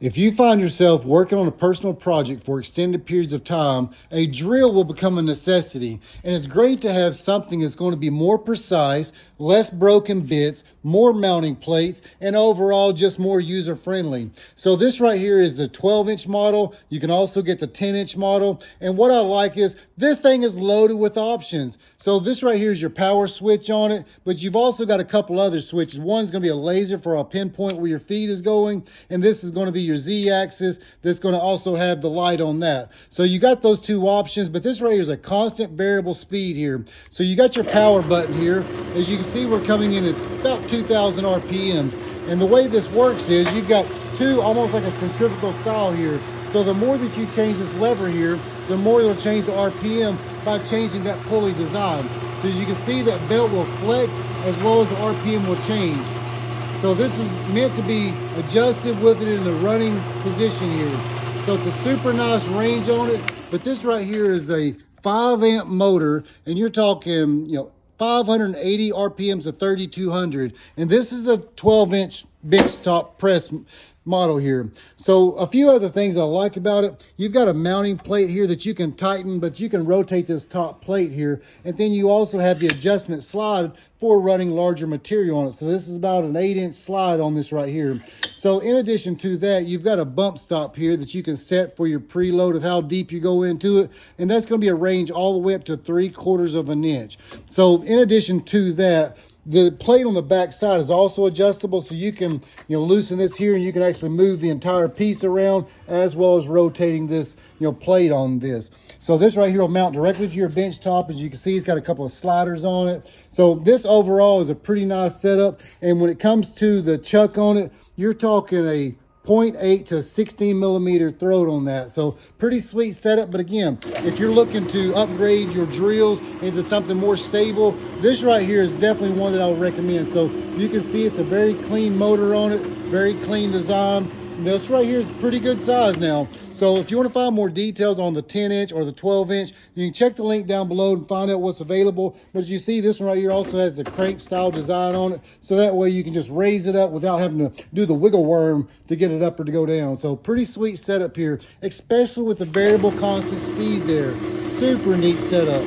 If you find yourself working on a personal project for extended periods of time, a drill will become a necessity. And it's great to have something that's going to be more precise, less broken bits, more mounting plates, and overall just more user friendly. So this right here is the 12-inch model. You can also get the 10-inch model. And what I like is this thing is loaded with options. So this right here is your power switch on it, but you've also got a couple other switches. One's going to be a laser for a pinpoint where your feed is going, and this is going to be your Z-axis that's going to also have the light on that. So you got those two options, but this right here is a constant variable speed here. So you got your power button here. As you can see, we're coming in at about 2,000 RPMs. And the way this works is you've got two, almost like a centrifugal style here. So the more that you change this lever here, the more it'll change the RPM by changing that pulley design. So as you can see, that belt will flex as well as the RPM will change. So this is meant to be adjusted with it in the running position here. So it's a super nice range on it, but this right here is a 5-amp motor, and you're talking, 580 RPMs to 3,200. And this is a 12-inch benchtop press model here. So a few other things I like about it: you've got a mounting plate here that you can tighten, but you can rotate this top plate here, and then you also have the adjustment slide for running larger material on it. So this is about an 8-inch slide on this right here. So in addition to that, you've got a bump stop here that you can set for your preload of how deep you go into it, and that's going to be a range all the way up to 3/4 of an inch. So in addition to that, the plate on the back side is also adjustable, so you can loosen this here, and you can actually move the entire piece around, as well as rotating this plate on this. So this right here will mount directly to your bench top. As you can see, it's got a couple of sliders on it. So this overall is a pretty nice setup. And when it comes to the chuck on it, you're talking a 0.8 to 16 millimeter throat on that. So pretty sweet setup. But again, if you're looking to upgrade your drills into something more stable, this right here is definitely one that I would recommend. So you can see it's a very clean motor on it, very clean design. This right here is pretty good size now. So if you want to find more details on the 10-inch or the 12-inch, you can check the link down below and find out what's available. But as you see, this one right here also has the crank style design on it. So that way you can just raise it up without having to do the wiggle worm to get it up or to go down. So pretty sweet setup here, especially with the variable constant speed there. Super neat setup.